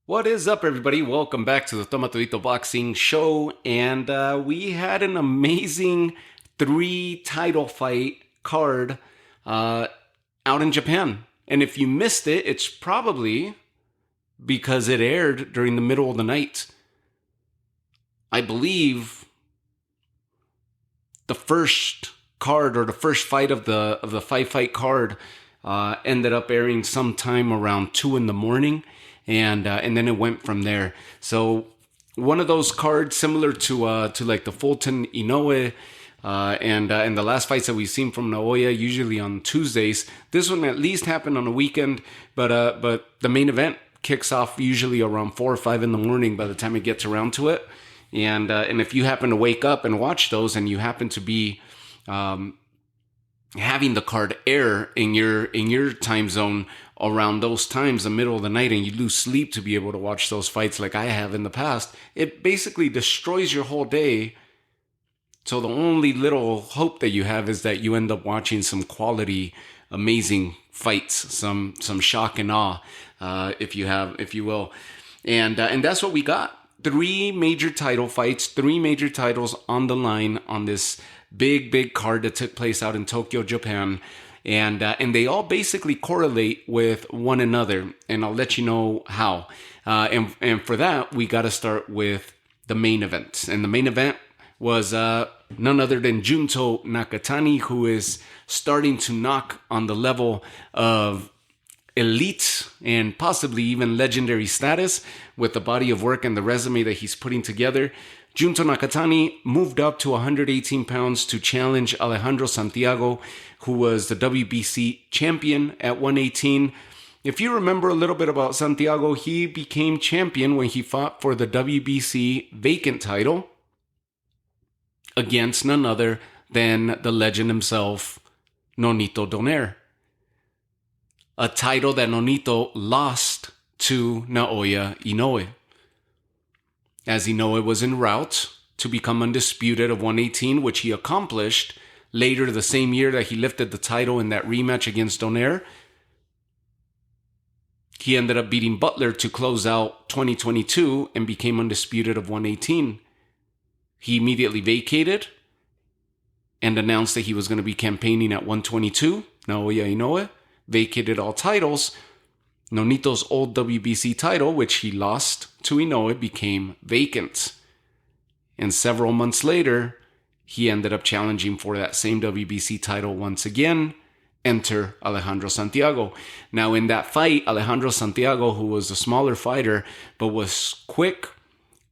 What is up, everybody? Welcome back to the Tomatito Boxing Show. And we had an amazing three-title fight card uh, out in Japan. And if you missed it, it's probably because it aired during the middle of the night. I believe the first card or the first fight of the five-fight card ended up airing sometime around 2 in the morning. And then it went from there. So one of those cards similar to like the Fulton Inoue and the last fights that we've seen from Naoya, usually on Tuesdays. This one at least happened on a weekend, but the main event kicks off usually around 4 or 5 in the morning by the time it gets around to it. And if you happen to wake up and watch those, and you happen to be having the card air in your time zone around those times, the middle of the night, and you lose sleep to be able to watch those fights like I have in the past, it basically destroys your whole day. So the only little hope that you have is that you end up watching some quality, amazing fights, some shock and awe, if you will, and that's what we got. 3 major title fights, 3 major titles on the line on this big card that took place out in Tokyo, Japan. And they all basically correlate with one another, and I'll let you know how. And for that, we got to start with the main event. And the main event was none other than Junto Nakatani, who is starting to knock on the level of elite and possibly even legendary status with the body of work and the resume that he's putting together. Junto Nakatani moved up to 118 pounds to challenge Alejandro Santiago, who was the WBC champion at 118. If you remember a little bit about Santiago, he became champion when he fought for the WBC vacant title against none other than the legend himself, Nonito Donaire. A title that Nonito lost to Naoya Inoue, as Inoue was en route to become undisputed of 118, which he accomplished later the same year that he lifted the title in that rematch against Donaire. He ended up beating Butler to close out 2022 and became undisputed of 118. He immediately vacated and announced that he was going to be campaigning at 122. Naoya Inoue vacated all titles. Nonito's old WBC title, which he lost to Inoue, became vacant. And several months later, he ended up challenging for that same WBC title once again. Enter Alejandro Santiago. Now, in that fight, Alejandro Santiago, who was a smaller fighter, but was quick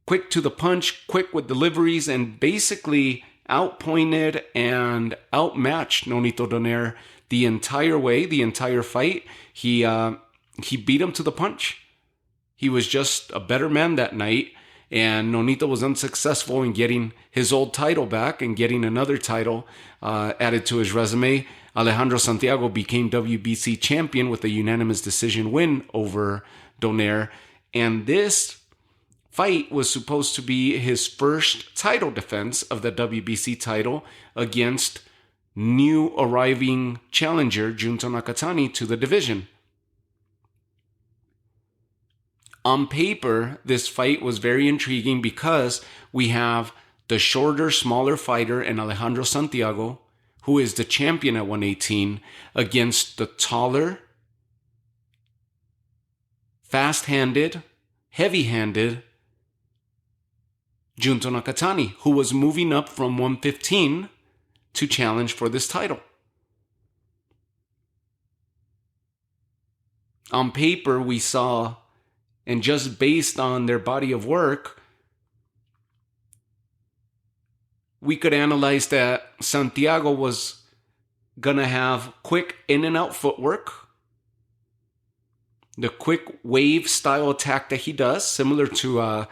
to the punch, quick with deliveries, and basically outpointed and outmatched Nonito Donaire the entire way, the entire fight. He beat him to the punch. He was just a better man that night, and Nonito was unsuccessful in getting his old title back and getting another title added to his resume. Alejandro Santiago became WBC champion with a unanimous decision win over Donaire, and this fight was supposed to be his first title defense of the WBC title against new arriving challenger Junto Nakatani to the division. On paper, this fight was very intriguing because we have the shorter, smaller fighter in Alejandro Santiago, who is the champion at 118, against the taller, fast-handed, heavy-handed Junto Nakatani, who was moving up from 115 to challenge for this title. On paper, we saw, and just based on their body of work, we could analyze that Santiago was going to have quick in and out footwork, the quick wave style attack that he does, similar to a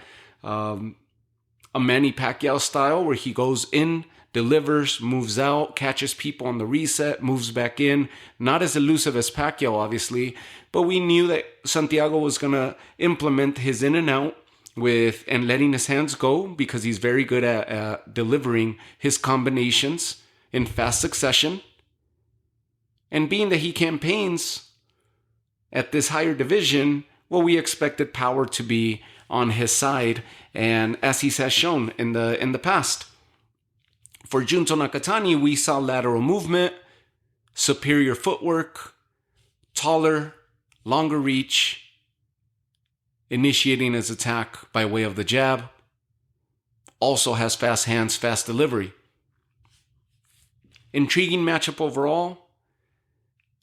Manny Pacquiao style, where he goes in, delivers, moves out, catches people on the reset, moves back in. Not as elusive as Pacquiao, obviously, but we knew that Santiago was going to implement his in and out with and letting his hands go, because he's very good at delivering his combinations in fast succession. And being that he campaigns at this higher division, well, we expected power to be on his side, and as he has shown in the past. For Junto Nakatani, we saw lateral movement, superior footwork, taller, longer reach, initiating his attack by way of the jab. Also has fast hands, fast delivery. Intriguing matchup overall.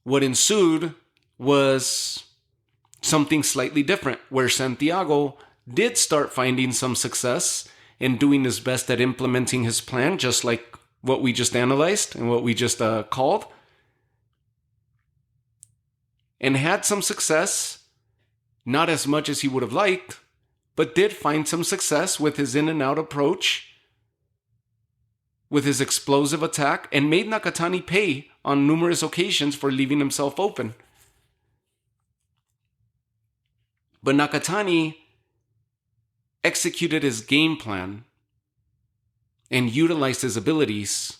What ensued was something slightly different, where Santiago did start finding some success in doing his best at implementing his plan, just like what we just analyzed and what we just called. And had some success, not as much as he would have liked, but did find some success with his in and out approach, with his explosive attack, and made Nakatani pay on numerous occasions for leaving himself open. But Nakatani executed his game plan and utilized his abilities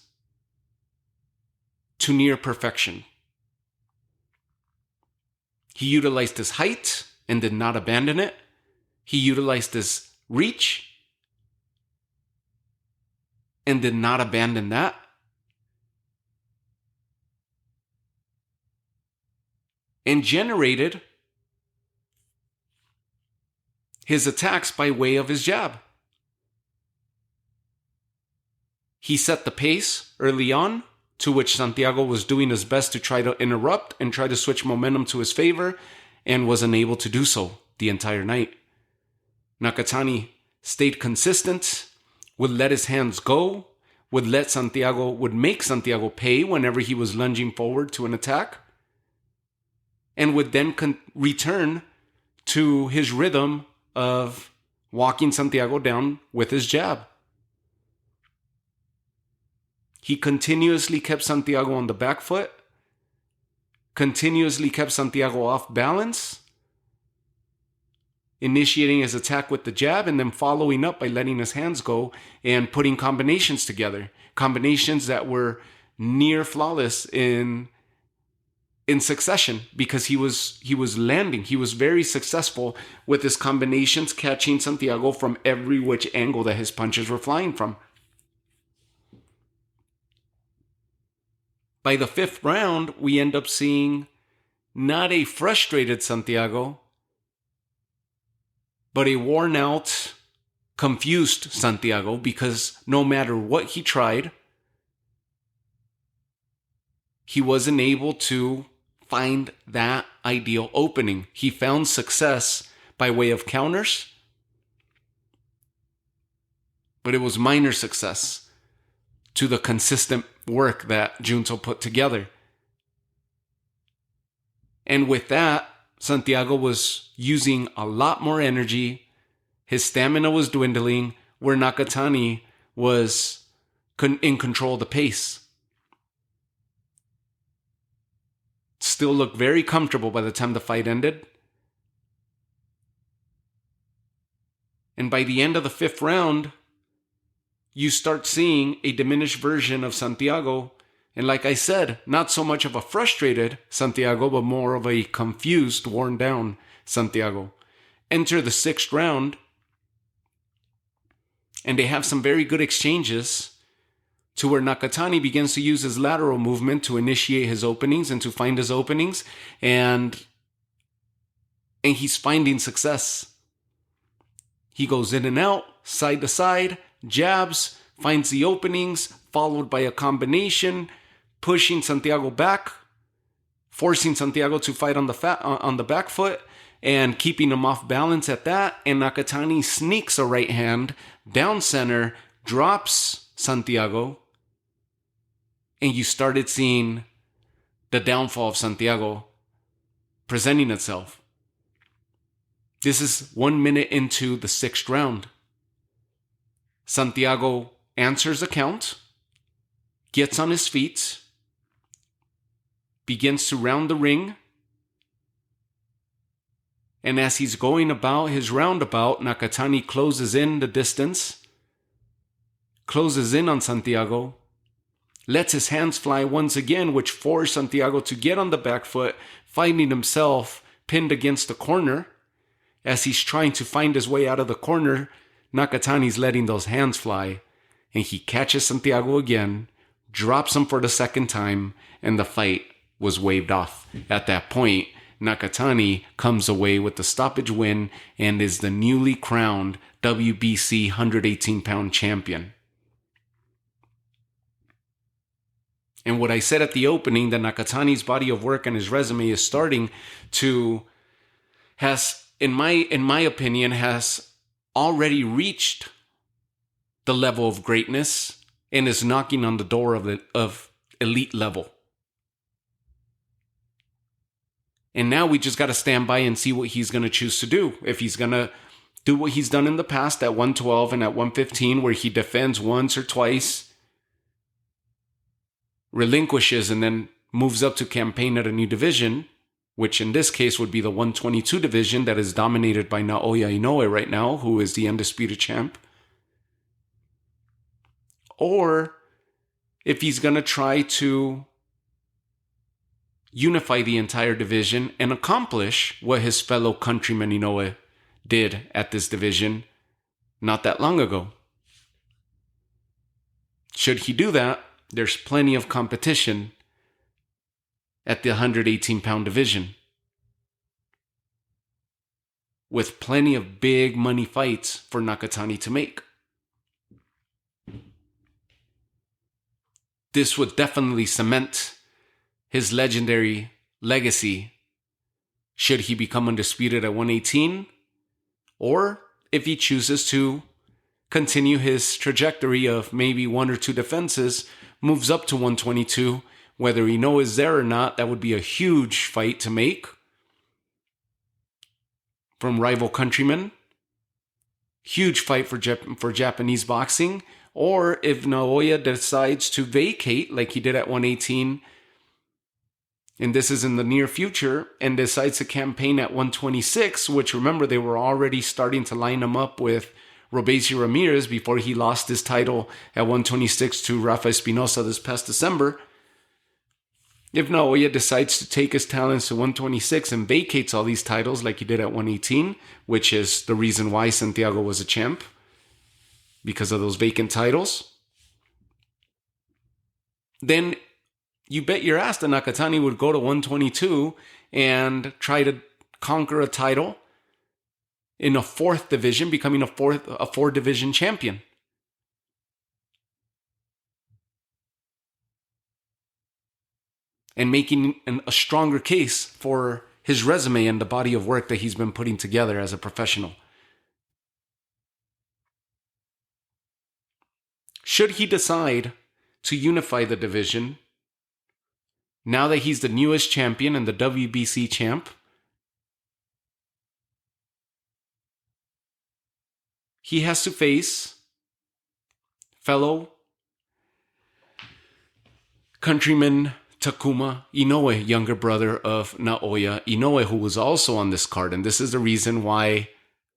to near perfection. He utilized his height and did not abandon it. He utilized his reach and did not abandon that. And generated his attacks by way of his jab. He set the pace early on, to which Santiago was doing his best to try to interrupt and try to switch momentum to his favor, and was unable to do so the entire night. Nakatani stayed consistent, would let his hands go, would make Santiago pay whenever he was lunging forward to an attack, and would then return to his rhythm of walking Santiago down with his jab. He continuously kept Santiago on the back foot, continuously kept Santiago off balance, initiating his attack with the jab and then following up by letting his hands go and putting combinations together. Combinations that were near flawless in succession, because he was landing. He was very successful with his combinations, catching Santiago from every which angle that his punches were flying from. By the fifth round, we end up seeing not a frustrated Santiago, but a worn out, confused Santiago, because no matter what he tried, he wasn't able to find that ideal opening. He found success by way of counters, but it was minor success to the consistent work that Junto put together. And with that, Santiago was using a lot more energy. His stamina was dwindling, where Nakatani was in control of the pace. Still looked very comfortable by the time the fight ended. And by the end of the fifth round, you start seeing a diminished version of Santiago. And like I said, not so much of a frustrated Santiago, but more of a confused, worn down Santiago. Enter the sixth round, and they have some very good exchanges, to where Nakatani begins to use his lateral movement to initiate his openings and to find his openings, and he's finding success. He goes in and out, side to side, jabs, finds the openings, followed by a combination, pushing Santiago back, forcing Santiago to fight on the back foot, and keeping him off balance at that. And Nakatani sneaks a right hand down center, drops Santiago, and you started seeing the downfall of Santiago presenting itself. This is 1 minute into the sixth round. Santiago answers the count, gets on his feet, begins to round the ring, and as he's going about his roundabout, Nakatani closes in the distance, closes in on Santiago, lets his hands fly once again, which forced Santiago to get on the back foot, finding himself pinned against the corner, as he's trying to find his way out of the corner, Nakatani's letting those hands fly, and he catches Santiago again, drops him for the second time, and the fight was waved off. At that point, Nakatani comes away with the stoppage win and is the newly crowned WBC 118-pound champion. And what I said at the opening, that Nakatani's body of work and his resume is starting to, in my opinion, has already reached the level of greatness and is knocking on the door of elite level. And now we just got to stand by and see what he's going to choose to do. If he's going to do what he's done in the past at 112 and at 115, where he defends once or twice, relinquishes, and then moves up to campaign at a new division, which in this case would be the 122 division that is dominated by Naoya Inoue right now, who is the undisputed champ. Or if he's going to try to unify the entire division and accomplish what his fellow countryman Inoue did at this division not that long ago. Should he do that, there's plenty of competition at the 118-pound division, with plenty of big money fights for Nakatani to make. This would definitely cement his legendary legacy should he become undisputed at 118, or if he chooses to continue his trajectory of maybe one or two defenses, moves up to 122. Whether Inoue is there or not, that would be a huge fight to make from rival countrymen. Huge fight for Japanese boxing. Or if Naoya decides to vacate like he did at 118, and this is in the near future, and decides to campaign at 126, which remember they were already starting to line him up with Robeisy Ramirez before he lost his title at 126 to Rafa Espinosa this past December. If Naoya decides to take his talents to 126 and vacates all these titles like he did at 118, which is the reason why Santiago was a champ, because of those vacant titles, then you bet your ass that Nakatani would go to 122 and try to conquer a title in a fourth division, becoming a four division champion. And making a stronger case for his resume and the body of work that he's been putting together as a professional. Should he decide to unify the division, now that he's the newest champion and the WBC champ, he has to face fellow countryman Takuma Inoue, younger brother of Naoya Inoue, who was also on this card. And this is the reason why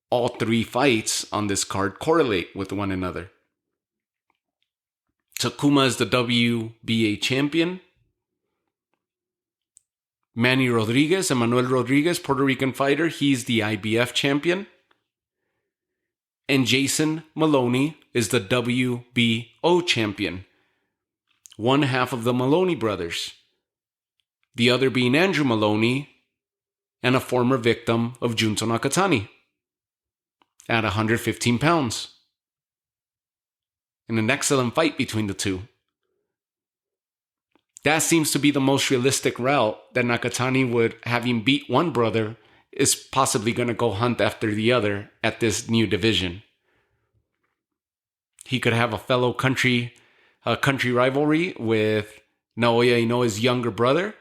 all three fights on this card correlate with one another. Takuma is the WBA champion. Manny Rodriguez, Emmanuel Rodriguez, Puerto Rican fighter, he's the IBF champion. And Jason Maloney is the WBO champion. One half of the Maloney brothers. The other being Andrew Maloney, and a former victim of Junto Nakatani at 115 pounds. In an excellent fight between the two. That seems to be the most realistic route that Nakatani would, having beat one brother, is possibly going to go hunt after the other at this new division. He could have a fellow country rivalry with Naoya Inoue's younger brother,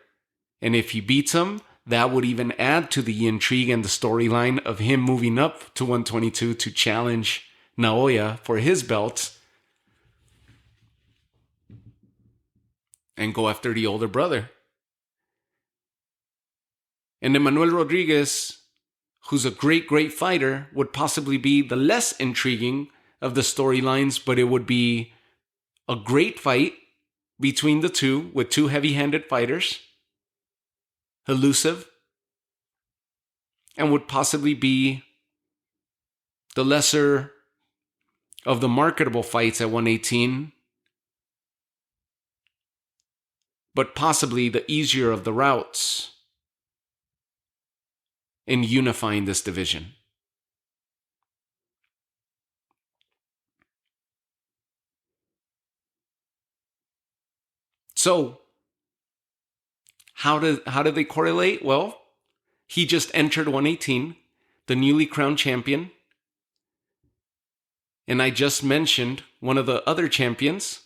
and if he beats him, that would even add to the intrigue and the storyline of him moving up to 122 to challenge Naoya for his belt and go after the older brother. And Emmanuel Rodriguez, who's a great fighter, would possibly be the less intriguing of the storylines, but it would be a great fight between the two with two heavy-handed fighters, elusive, and would possibly be the lesser of the marketable fights at 118, but possibly the easier of the routes in unifying this division. So, how do they correlate? Well, he just entered 118, the newly crowned champion. And I just mentioned one of the other champions,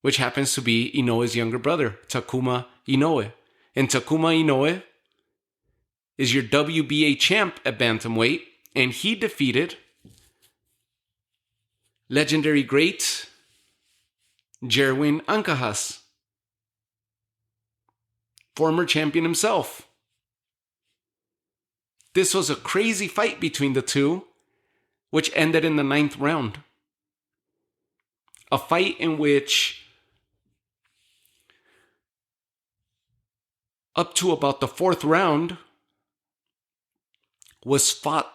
which happens to be Inoue's younger brother, Takuma Inoue. And Takuma Inoue is your WBA champ at Bantamweight, and he defeated legendary great Jerwin Ancajas, former champion himself. This was a crazy fight between the two, which ended in the 9th round. A fight in which up to about the 4th round was fought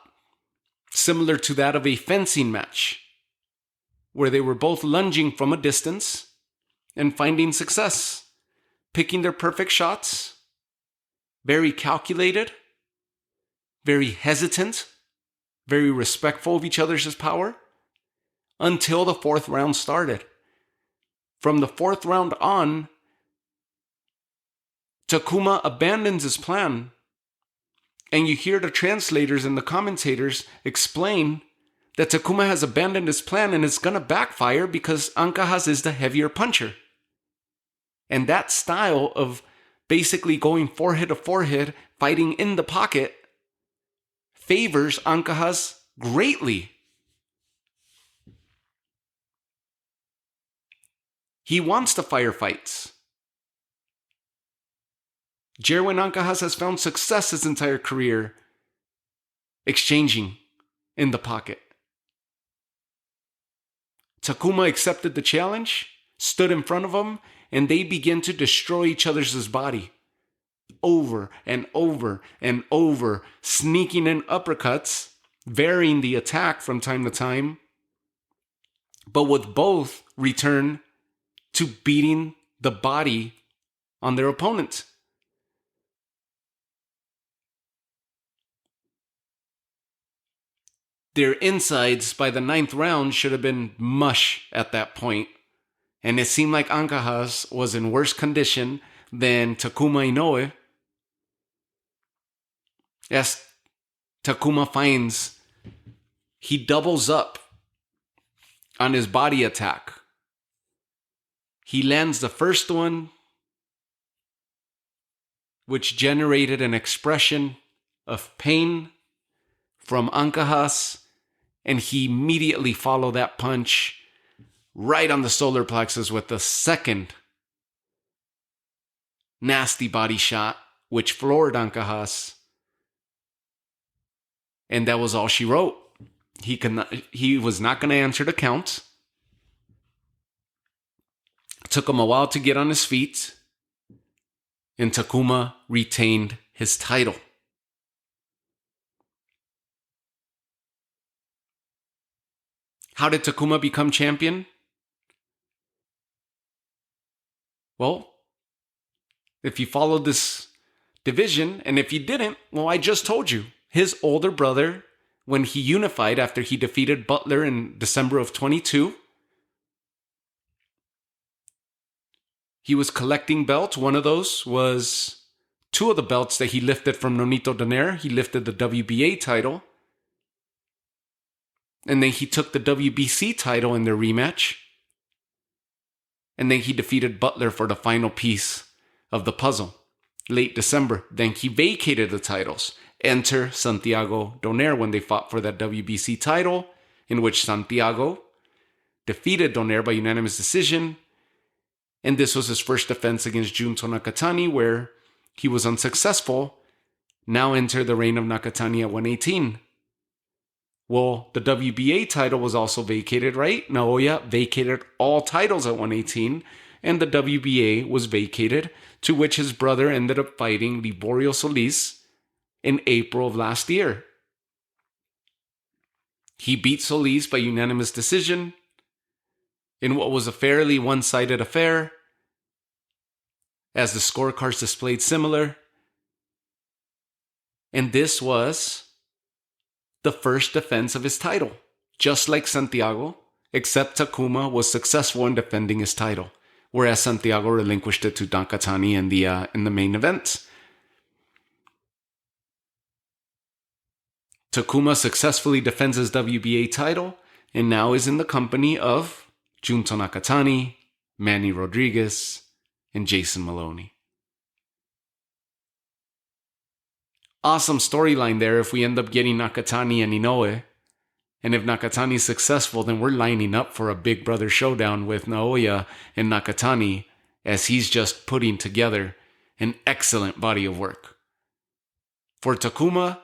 similar to that of a fencing match, where they were both lunging from a distance and finding success, picking their perfect shots, very calculated, very hesitant, very respectful of each other's power, until the 4th round started. From the 4th round on, Takuma abandons his plan, and you hear the translators and the commentators explain that Takuma has abandoned his plan and it's going to backfire because Ancajas is the heavier puncher. And that style of basically going forehead to forehead, fighting in the pocket, favors Ancajas greatly. He wants to firefights. Jerwin Ancajas has found success his entire career exchanging in the pocket. Takuma accepted the challenge, stood in front of him, and they began to destroy each other's body. Over and over and over, sneaking in uppercuts, varying the attack from time to time, but with both return to beating the body on their opponent. Their insides by the 9th round should have been mush at that point, and it seemed like Ancajas was in worse condition than Takuma Inoue. As Takuma finds, he doubles up on his body attack. He lands the first one, which generated an expression of pain from Ancajas, and he immediately followed that punch right on the solar plexus with the second nasty body shot, which floored Ancajas. And that was all she wrote. He was not going to answer the count. It took him a while to get on his feet, and Takuma retained his title. How did Takuma become champion? Well, if you followed this division, and if you didn't, well, I just told you. His older brother, when he unified after he defeated Butler in December of 22, he was collecting belts. One of those was 2 of the belts that he lifted from Nonito Donaire. He lifted the WBA title. And then he took the WBC title in their rematch. And then he defeated Butler for the final piece of the puzzle. Late December. Then he vacated the titles. Enter Santiago Donaire when they fought for that WBC title, in which Santiago defeated Donaire by unanimous decision. And this was his first defense against Junto Nakatani, where he was unsuccessful. Now enter the reign of Nakatani at 118. Well, the WBA title was also vacated, right? Naoya vacated all titles at 118, and the WBA was vacated, to which his brother ended up fighting Liborio Solis in April of last year. He beat Solis by unanimous decision in what was a fairly one-sided affair, as the scorecards displayed similar. And this was the first defense of his title, just like Santiago, except Takuma was successful in defending his title, whereas Santiago relinquished it to Nakatani in the main event. Takuma successfully defends his WBA title and now is in the company of Junto Nakatani, Manny Rodriguez, and Jason Maloney. Awesome storyline there if we end up getting Nakatani and Inoue. And if Nakatani's successful, then we're lining up for a big brother showdown with Naoya and Nakatani, as he's just putting together an excellent body of work. For Takuma,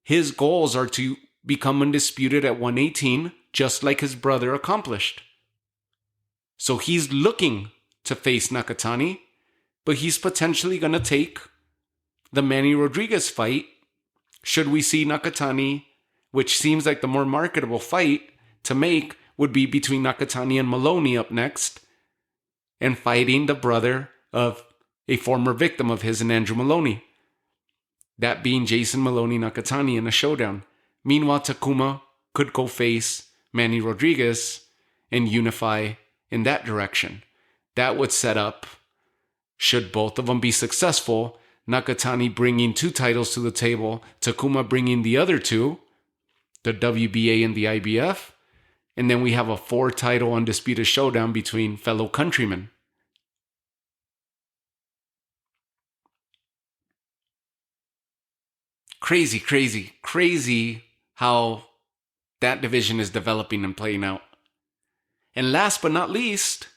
his goals are to become undisputed at 118, just like his brother accomplished. So he's looking to face Nakatani, but he's potentially going to take the Manny Rodriguez fight should we see Nakatani, which seems like the more marketable fight to make would be between Nakatani and Maloney up next, and fighting the brother of a former victim of his and Andrew Maloney. That being Jason Maloney Nakatani in a showdown. Meanwhile, Takuma could go face Manny Rodriguez and Unify in that direction. That would set up, should both of them be successful, Nakatani bringing 2 titles to the table, Takuma bringing the other 2, the WBA and the IBF, and then we have a 4-title undisputed showdown between fellow countrymen. Crazy how that division is developing and playing out. And last but not least,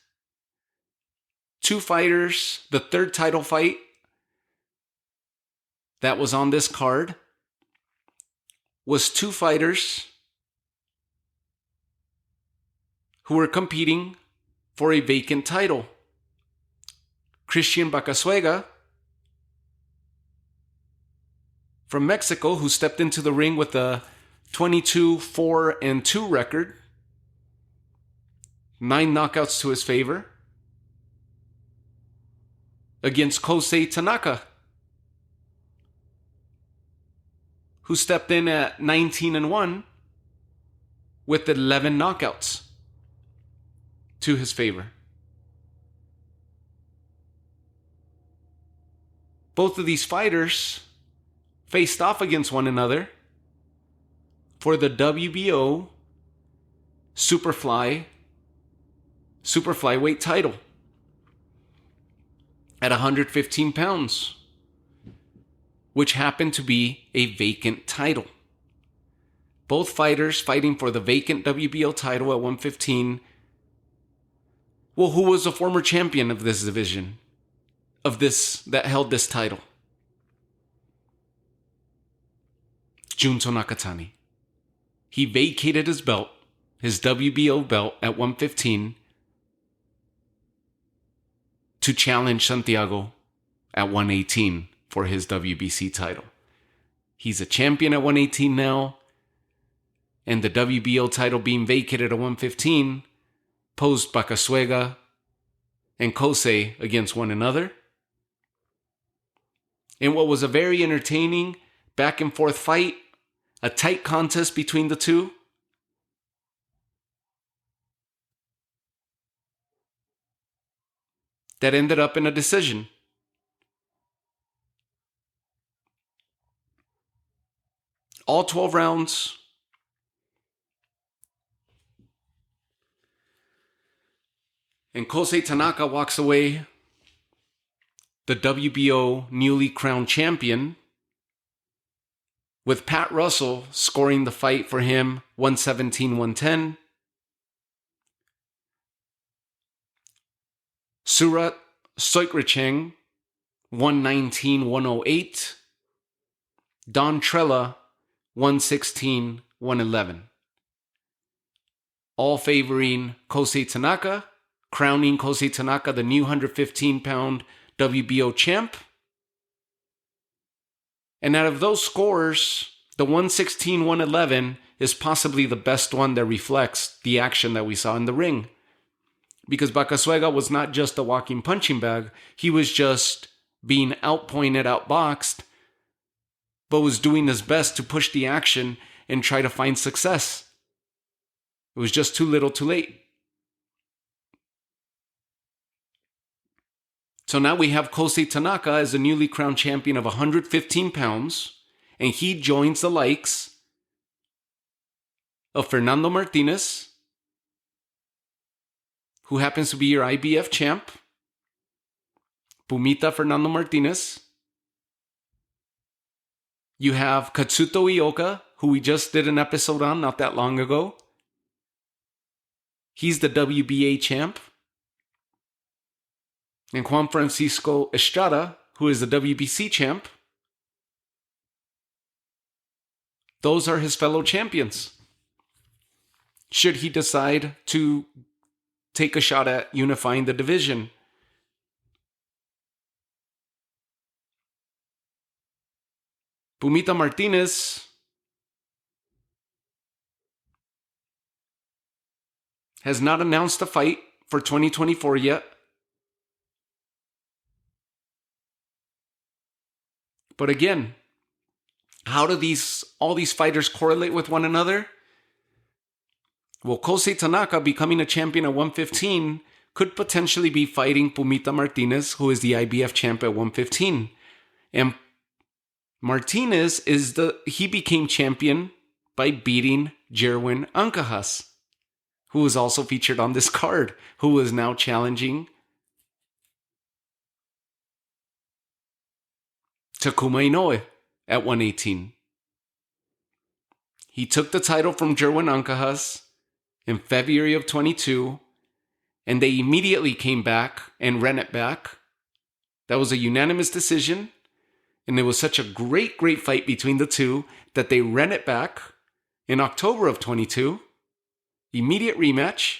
2 fighters, the 3rd title fight that was on this card was 2 fighters who were competing for a vacant title. Christian Bacasuega from Mexico, who stepped into the ring with a 22-4-2 record, 9 knockouts to his favor, against Kosei Tanaka, who stepped in at 19-1 with 11 knockouts to his favor. Both of these fighters faced off against one another for the WBO super flyweight title at 115 pounds, which happened to be a vacant title. Both fighters fighting for the vacant WBO title at 115. Well, who was a former champion of this division, that held this title? Junto Nakatani. He vacated his belt, his WBO belt at 115, to challenge Santiago at 118 for his WBC title. He's a champion at 118 now, and the WBO title being vacated at 115 posed Bacasuega and Kosei against one another. In what was a very entertaining back and forth fight, a tight contest between the two. That ended up in a decision. All 12 rounds. And Kosei Tanaka walks away the WBO newly crowned champion, with Pat Russell scoring the fight for him 117-110. Surat Soikricheng 119-108. Don Trella 116-111. All favoring Kosei Tanaka, crowning Kosei Tanaka the new 115-pound WBO champ. And out of those scores, the 116-111 is possibly the best one that reflects the action that we saw in the ring. Because Bacasuega was not just a walking punching bag, he was just being outpointed, outboxed, but was doing his best to push the action and try to find success. It was just too little too late. So now we have Kosei Tanaka as a newly crowned champion of 115 pounds, and he joins the likes of Fernando Martinez, who happens to be your IBF champ, Pumita Fernando Martinez. You have Katsuto Ioka, who we just did an episode on not that long ago. He's the WBA champ. And Juan Francisco Estrada, who is the WBC champ. Those are his fellow champions. Should he decide to take a shot at unifying the division. Pumita Martinez has not announced a fight for 2024 yet. But again, how do all these fighters correlate with one another? Well, Kosei Tanaka becoming a champion at 115 could potentially be fighting Pumita Martinez, who is the IBF champ at 115. And Martinez he became champion by beating Jerwin Ancajas, who is also featured on this card, who is now challenging Takuma Inoue at 118. He took the title from Jerwin Ancajas in February of 22, and they immediately came back and ran it back. That was a unanimous decision, and it was such a great fight between the two that they ran it back in October of 22. Immediate rematch,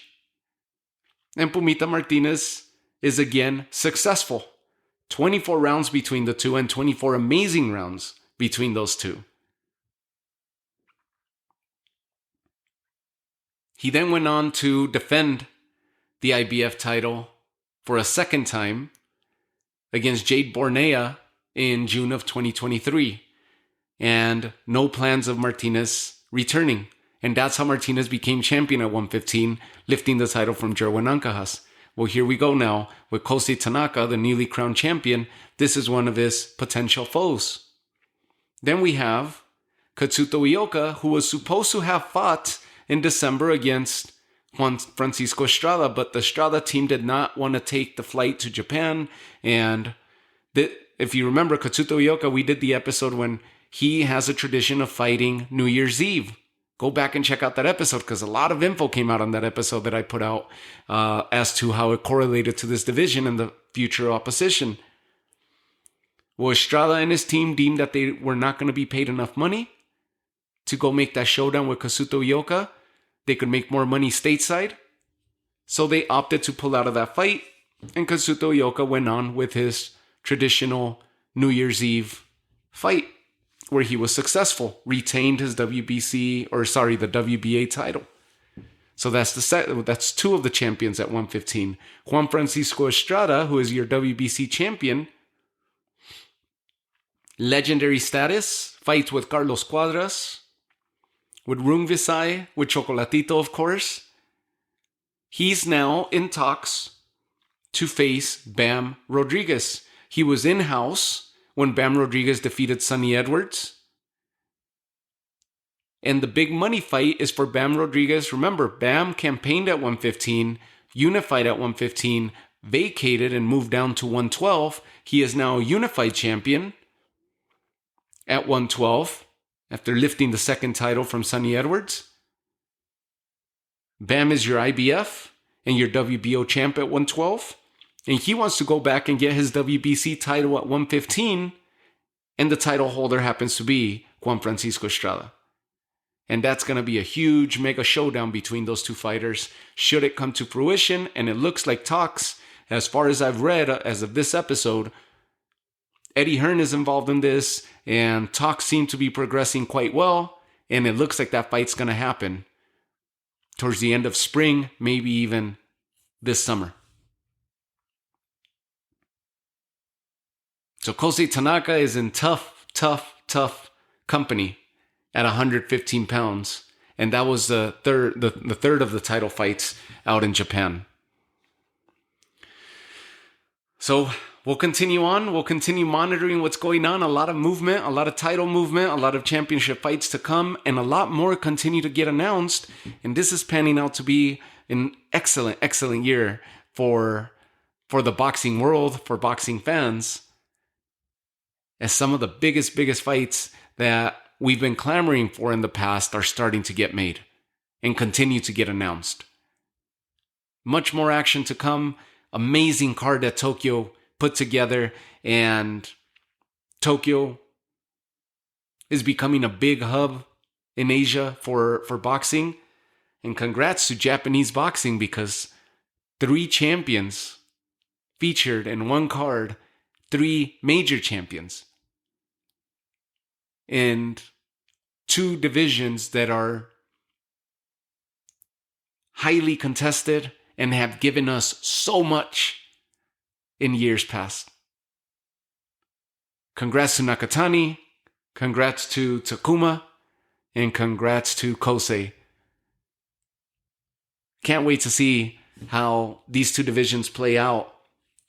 and Pumita Martinez is again successful. 24 rounds between the two, and 24 amazing rounds between those two. He then went on to defend the IBF title for a second time against Jade Bornea in June of 2023. And no plans of Martinez returning. And that's how Martinez became champion at 115, lifting the title from Jerwin Ancajas. Well, here we go now with Kosei Tanaka, the newly crowned champion. This is one of his potential foes. Then we have Katsuto Ioka, who was supposed to have fought in December against Juan Francisco Estrada, but the Estrada team did not want to take the flight to Japan. And if you remember Katsuto Ioka, we did the episode when he has a tradition of fighting New Year's Eve. Go back and check out that episode because a lot of info came out on that episode that I put out as to how it correlated to this division and the future opposition. Well, Estrada and his team deemed that they were not going to be paid enough money to go make that showdown with Katsuto Ioka. They could make more money stateside. So they opted to pull out of that fight. And Katsuto Ioka went on with his traditional New Year's Eve fight, where he was successful, retained his the WBA title. So that's two of the champions at 115. Juan Francisco Estrada, who is your WBC champion, legendary status, fights with Carlos Cuadras, with Rung Visay, with Chocolatito, of course. He's now in talks to face Bam Rodriguez. He was in-house when Bam Rodriguez defeated Sonny Edwards. And the big money fight is for Bam Rodriguez. Remember, Bam campaigned at 115, unified at 115, vacated and moved down to 112. He is now a unified champion at 112 after lifting the second title from Sonny Edwards. Bam is your IBF and your WBO champ at 112. And he wants to go back and get his WBC title at 115. And the title holder happens to be Juan Francisco Estrada. And that's going to be a huge mega showdown between those two fighters, should it come to fruition. And it looks like talks, as far as I've read as of this episode, Eddie Hearn is involved in this, and talks seem to be progressing quite well. And it looks like that fight's going to happen towards the end of spring, maybe even this summer. So Kosei Tanaka is in tough company at 115 pounds. And that was the third of the title fights out in Japan. So we'll continue on. We'll continue monitoring what's going on. A lot of movement, a lot of title movement, a lot of championship fights to come, and a lot more continue to get announced. And this is panning out to be an excellent year for the boxing world, for boxing fans, as some of the biggest fights that we've been clamoring for in the past are starting to get made and continue to get announced. Much more action to come. Amazing card that Tokyo put together, and Tokyo is becoming a big hub in Asia for boxing. And congrats to Japanese boxing, because 3 champions featured in one card, 3 major champions and 2 divisions that are highly contested and have given us so much in years past. Congrats to Nakatani, congrats to Takuma, and congrats to Kosei. Can't wait to see how these 2 divisions play out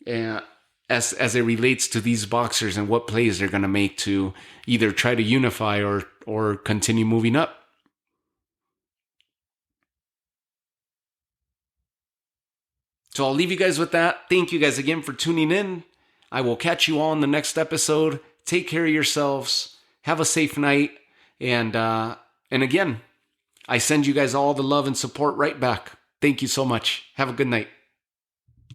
as it relates to these boxers and what plays they're going to make to either try to unify or continue moving up. So I'll leave you guys with that. Thank you guys again for tuning in. I will catch you all in the next episode. Take care of yourselves. Have a safe night. And again, I send you guys all the love and support right back. Thank you so much. Have a good night.